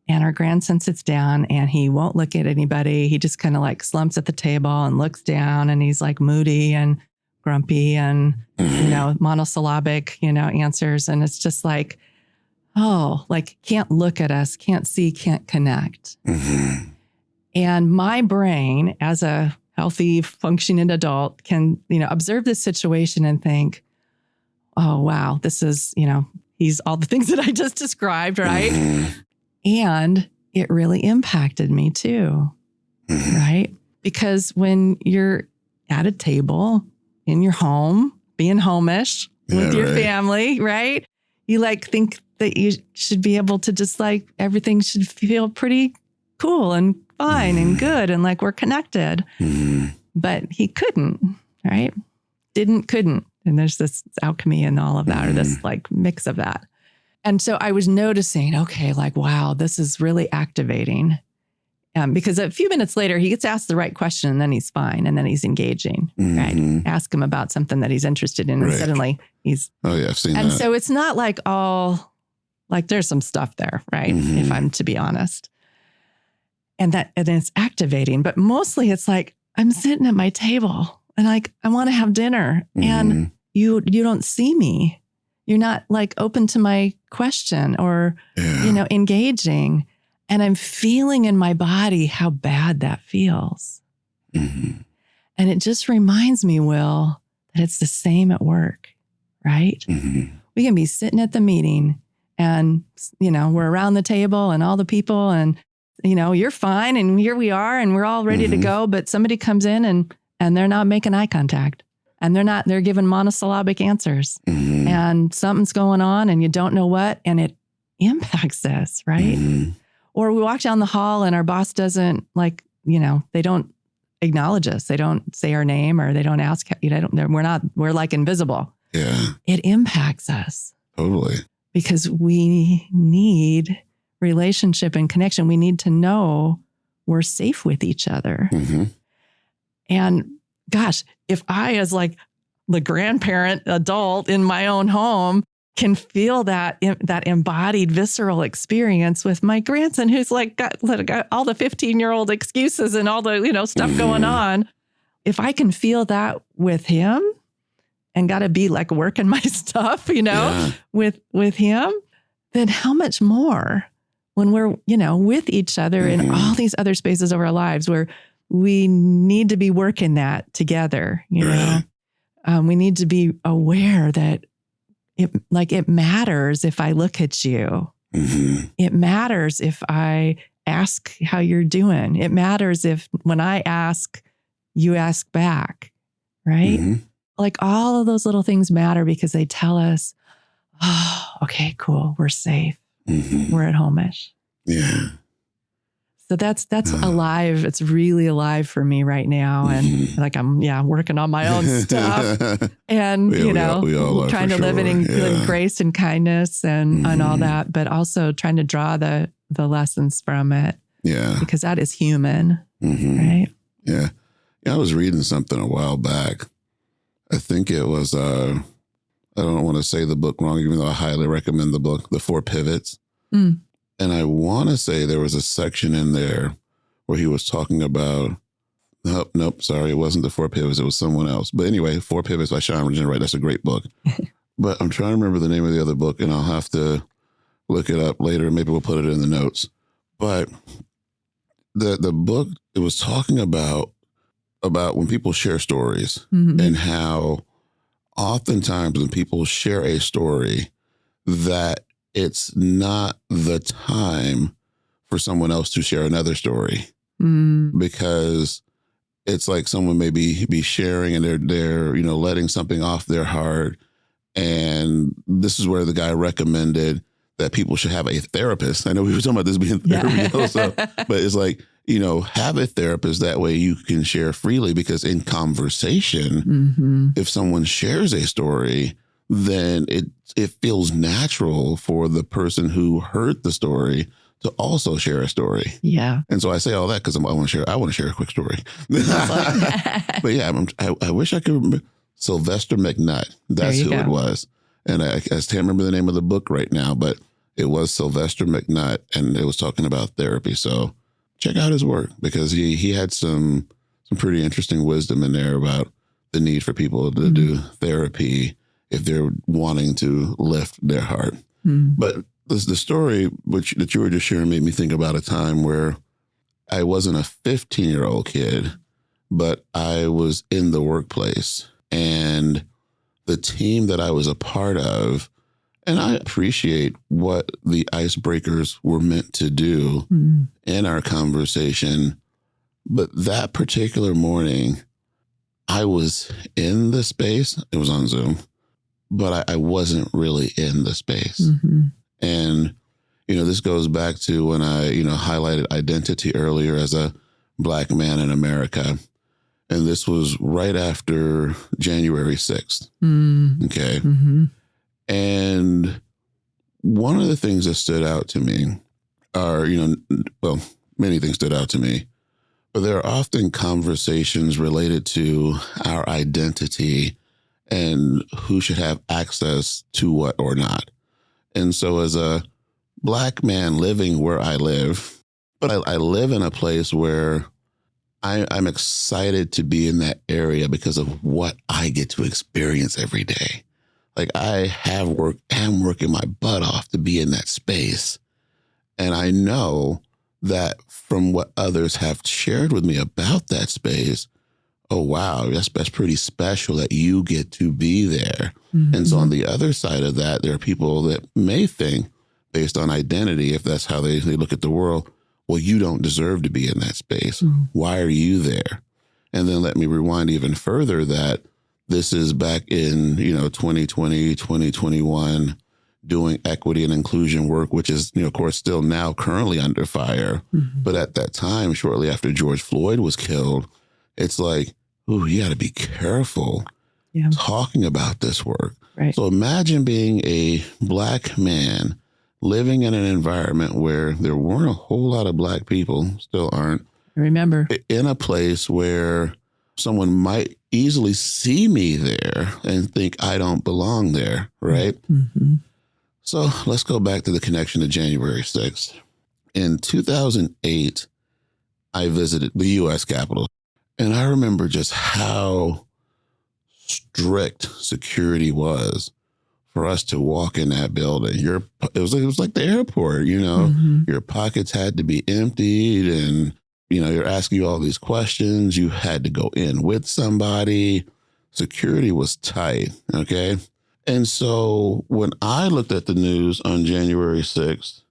and our grandson sits down and he won't look at anybody. He just kind of slumps at the table and looks down, and he's moody and grumpy and, monosyllabic, answers. And it's just can't look at us, can't see, can't connect. Mm-hmm. And my brain, as a healthy, functioning adult, can, observe this situation and think, oh, wow, this is, he's all the things that I just described, right? Mm-hmm. And it really impacted me too, right? Because when you're at a table in your home, being homish with your family, right? You think that you should be able to just everything should feel pretty cool and fine and good and we're connected. But he couldn't, right? Couldn't. And there's this alchemy and all of that, or this mix of that. And so I was noticing, okay, wow, this is really activating. Because a few minutes later, he gets asked the right question and then he's fine. And then he's engaging, right? Ask him about something that he's interested in. And suddenly he's... Oh yeah, I've seen that. And so it's not all... there's some stuff there, right? If I'm to be honest. And it's activating. But mostly it's I'm sitting at my table and like, I want to have dinner and you don't see me. You're not like open to my question or, engaging. And I'm feeling in my body how bad that feels. And it just reminds me, Will, that it's the same at work, right? We can be sitting at the meeting and, we're around the table and all the people and, you're fine. And here we are and we're all ready to go. But somebody comes in and they're not making eye contact and they're giving monosyllabic answers and something's going on and you don't know what, and it impacts us, right? Or we walk down the hall and our boss doesn't they don't acknowledge us. They don't say our name or they don't ask, we're like invisible. Yeah. It impacts us. Totally. Because we need relationship and connection. We need to know we're safe with each other. And gosh, if I, as like the grandparent adult in my own home, can feel that embodied visceral experience with my grandson, who's like got all the 15-year-old excuses and all the, stuff going on. If I can feel that with him and got to be like working my stuff, with him, then how much more when we're, with each other in all these other spaces of our lives where we need to be working that together, we need to be aware that it matters if I look at you. It matters if I ask how you're doing. It matters if when I ask, you ask back, right? Like all of those little things matter because they tell us, oh, okay, cool. We're safe. We're at home-ish. Yeah. So that's alive. It's really alive for me right now. And like, I'm working on my own stuff and, we all trying to live in grace and kindness and all that, but also trying to draw the lessons from it. Yeah. Because that is human. Right. Yeah. I was reading something a while back. I think it was, I don't want to say the book wrong, even though I highly recommend the book, The 4 Pivots. And I want to say there was a section in there where he was talking about, nope, sorry, it wasn't The 4 Pivots. It was someone else. But anyway, 4 Pivots by Sean Regenerate. That's a great book. But I'm trying to remember the name of the other book and I'll have to look it up later. Maybe we'll put it in the notes. But the book, it was talking about when people share stories and how oftentimes when people share a story that it's not the time for someone else to share another story because it's like someone may be sharing and they're letting something off their heart. And this is where the guy recommended that people should have a therapist. I know we were talking about this being therapy also, but it's like, have a therapist. That way you can share freely because in conversation, if someone shares a story, then it feels natural for the person who heard the story to also share a story. Yeah. And so I say all that because I want to share a quick story. But yeah, I wish I could remember Sylvester McNutt. That's who it was. And I can't remember the name of the book right now, but it was Sylvester McNutt and it was talking about therapy. So check out his work because he had some pretty interesting wisdom in there about the need for people to do therapy if they're wanting to lift their heart. But the story that you were just sharing made me think about a time where I wasn't a 15-year-old kid, but I was in the workplace and the team that I was a part of, and I appreciate what the icebreakers were meant to do in our conversation. But that particular morning, I was in the space. It was on Zoom, but I wasn't really in the space. And, this goes back to when I, highlighted identity earlier as a Black man in America. And this was right after January 6th. Okay. And one of the things that stood out to me are, many things stood out to me, but there are often conversations related to our identity and who should have access to what or not. And so as a Black man living where I live, but I live in a place where I'm excited to be in that area because of what I get to experience every day. Like I have worked and working my butt off to be in that space. And I know that from what others have shared with me about that space, oh, wow, that's pretty special that you get to be there. Mm-hmm. And so on the other side of that, there are people that may think based on identity, if that's how they look at the world, well, you don't deserve to be in that space. Mm-hmm. Why are you there? And then let me rewind even further that this is back in, 2020, 2021, doing equity and inclusion work, which is, of course, still now currently under fire. Mm-hmm. But at that time, shortly after George Floyd was killed, it's like, ooh, you got to be careful talking about this work. Right. So imagine being a Black man living in an environment where there weren't a whole lot of Black people, still aren't. I remember. In a place where someone might easily see me there and think I don't belong there, right? Mm-hmm. So let's go back to the connection to January 6th. In 2008, I visited the U.S. Capitol, and I remember just how strict security was for us to walk in that building. It was like the airport, mm-hmm. Your pockets had to be emptied and, you're asking you all these questions. You had to go in with somebody. Security was tight. Okay. And so when I looked at the news on January 6th,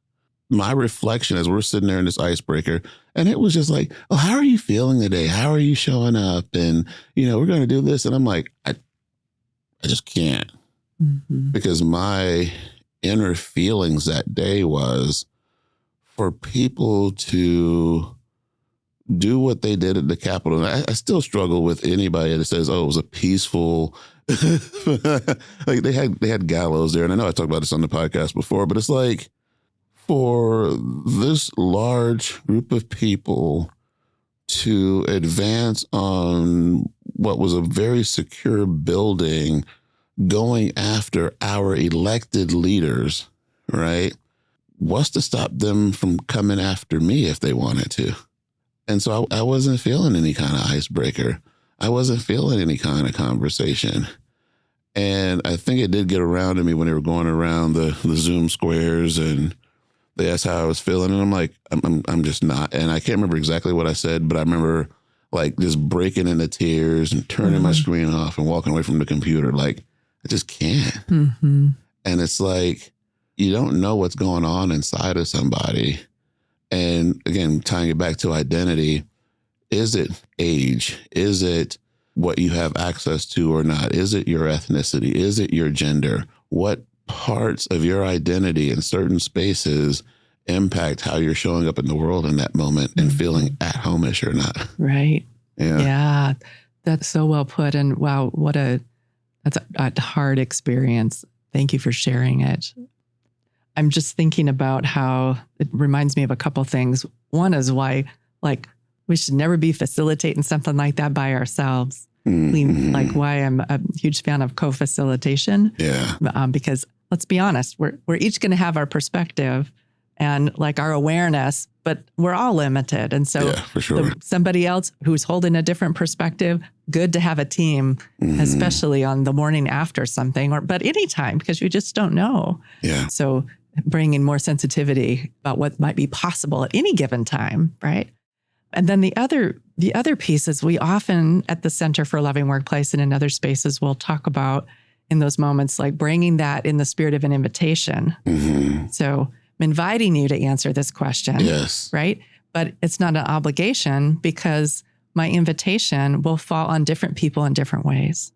my reflection as we're sitting there in this icebreaker, and it was just like, oh, how are you feeling today? How are you showing up? And, we're going to do this. And I'm like, I just can't. Mm-hmm. Because my inner feelings that day was for people to do what they did at the Capitol. And I still struggle with anybody that says, oh, it was a peaceful, like they had gallows there. And I know I talked about this on the podcast before, but it's like for this large group of people to advance on what was a very secure building, going after our elected leaders, right? What's to stop them from coming after me if they wanted to? And so I wasn't feeling any kind of icebreaker. I wasn't feeling any kind of conversation. And I think it did get around to me when they were going around the Zoom squares and they asked how I was feeling. And I'm like, I'm just not. And I can't remember exactly what I said, but I remember like just breaking into tears and turning mm-hmm. my screen off and walking away from the computer. Like, I just can't. Mm-hmm. And it's like, you don't know what's going on inside of somebody. And again, tying it back to identity, is it age? Is it what you have access to or not? Is it your ethnicity? Is it your gender? What parts of your identity in certain spaces impact how you're showing up in the world in that moment and mm-hmm. feeling at home-ish or not? Right. Yeah. That's so well put. And wow, that's a hard experience. Thank you for sharing it. I'm just thinking about how it reminds me of a couple things. One is why, we should never be facilitating something like that by ourselves. Mm-hmm. Why I'm a huge fan of co-facilitation. Yeah. Because let's be honest, we're each going to have our perspective and our awareness, but we're all limited. And so for sure. Somebody else who's holding a different perspective, good to have a team, mm-hmm. especially on the morning after something, but anytime, because you just don't know. Yeah. So bringing more sensitivity about what might be possible at any given time, right? And then the other piece is we often at the Center for a Loving Workplace and in other spaces will talk about in those moments, bringing that in the spirit of an invitation. Mm-hmm. So I'm inviting you to answer this question, yes, right? But it's not an obligation because my invitation will fall on different people in different ways,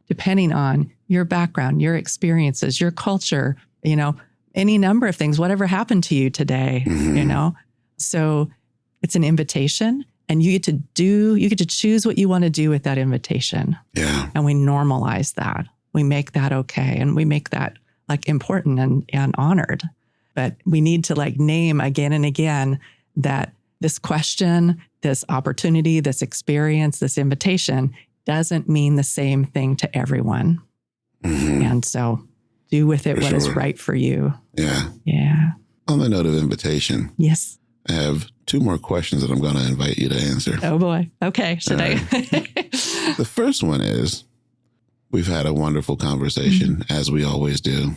depending on your background, your experiences, your culture, any number of things, whatever happened to you today, mm-hmm. So it's an invitation and you get to choose what you want to do with that invitation. Yeah. And we normalize that. We make that okay. And we make that important and honored. But we need to name again and again that this question, this opportunity, this experience, this invitation doesn't mean the same thing to everyone. Mm-hmm. And so do with it what is right for you. Yeah. Yeah. On the note of invitation. Yes. I have 2 more questions that I'm going to invite you to answer. Oh, boy. Okay. Should I? The first one is, we've had a wonderful conversation, as we always do.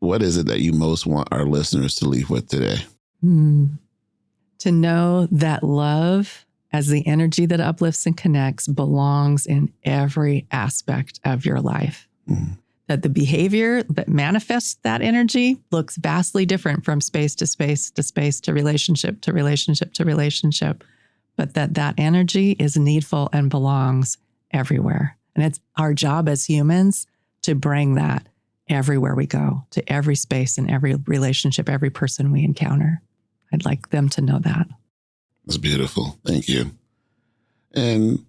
What is it that you most want our listeners to leave with today? To know that love, as the energy that uplifts and connects, belongs in every aspect of your life. That the behavior that manifests that energy looks vastly different from space to space to space to relationship to relationship to relationship, but that energy is needful and belongs everywhere. And it's our job as humans to bring that everywhere we go, to every space and every relationship, every person we encounter. I'd like them to know that. That's beautiful. Thank you. And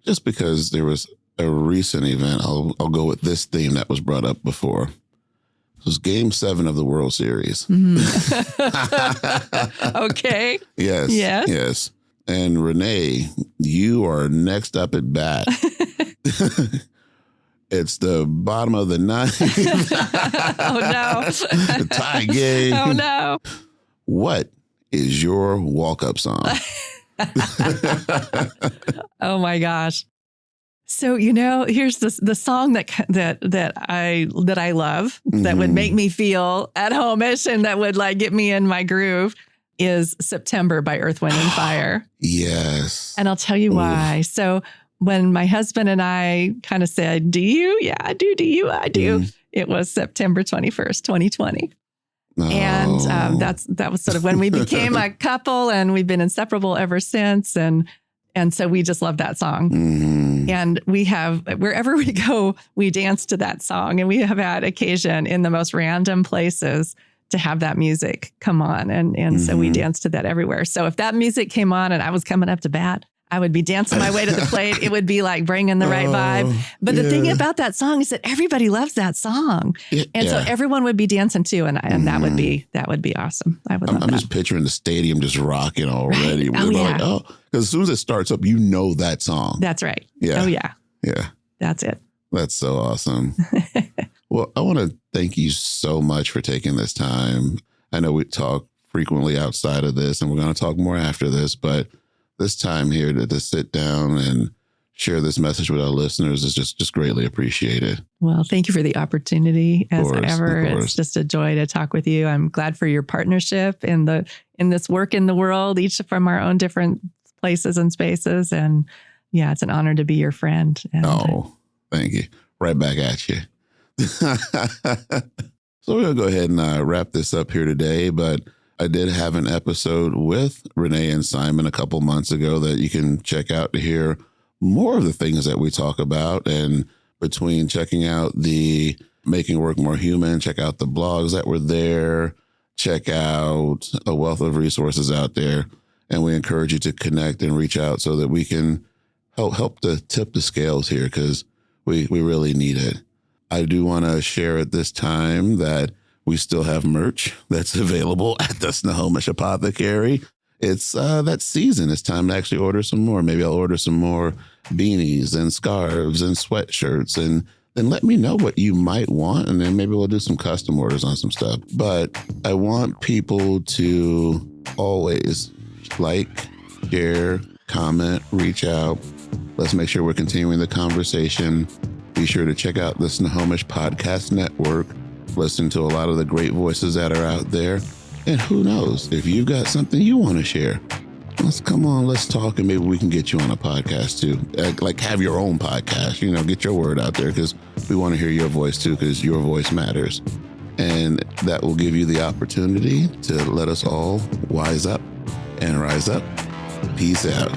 just because there was a recent event, I'll go with this theme that was brought up before. It was Game 7 of the World Series. Okay. Yes. And Renee, you are next up at bat. It's the bottom of the ninth. Oh, no. The tie game. Oh, no. What is your walk-up song? Oh, my gosh. So, here's the song that I love, that would make me feel at home-ish and that would get me in my groove, is September by Earth, Wind and Fire. Yes. And I'll tell you why. So when my husband and I kind of said, do you? Yeah, I do. Do you? I do. It was September 21st, 2020. Oh. And that was sort of when we became a couple, and we've been inseparable ever since. And so we just love that song. And we have, wherever we go, we dance to that song. And we have had occasion in the most random places to have that music come on. And so we dance to that everywhere. So if that music came on and I was coming up to bat, I would be dancing my way to the plate. It would be like bringing the right vibe. But the thing about that song is that everybody loves that song. And so everyone would be dancing too. And that would be awesome. I would love that. I'm just picturing the stadium just rocking already. Right? Oh, yeah. Because as soon as it starts up, that song. That's right. Yeah. Oh, yeah. Yeah. That's it. That's so awesome. Well, I want to thank you so much for taking this time. I know we talk frequently outside of this, and we're going to talk more after this, but this time here to sit down and share this message with our listeners is just greatly appreciated. Well, thank you for the opportunity as ever. It's just a joy to talk with you. I'm glad for your partnership in this work in the world, each from our own different places and spaces. And yeah, it's an honor to be your friend. And thank you. Right back at you. So we're going to go ahead and wrap this up here today, but I did have an episode with Renee and Simon a couple months ago that you can check out to hear more of the things that we talk about. And between checking out the Making Work More Human, check out the blogs that were there, check out a wealth of resources out there. And we encourage you to connect and reach out so that we can help to tip the scales here, because we really need it. I do want to share at this time that we still have merch that's available at the Snohomish Apothecary. It's that season. It's time to actually order some more. Maybe I'll order some more beanies and scarves and sweatshirts, and then let me know what you might want. And then maybe we'll do some custom orders on some stuff. But I want people to always share, comment, reach out. Let's make sure we're continuing the conversation. Be sure to check out the Snohomish Podcast Network. Listen to a lot of the great voices that are out there. And who knows, if you've got something you want to share, let's talk, and maybe we can get you on a podcast too. Have your own podcast, get your word out there, because we want to hear your voice too, because your voice matters. And that will give you the opportunity to let us all wise up and rise up. Peace out.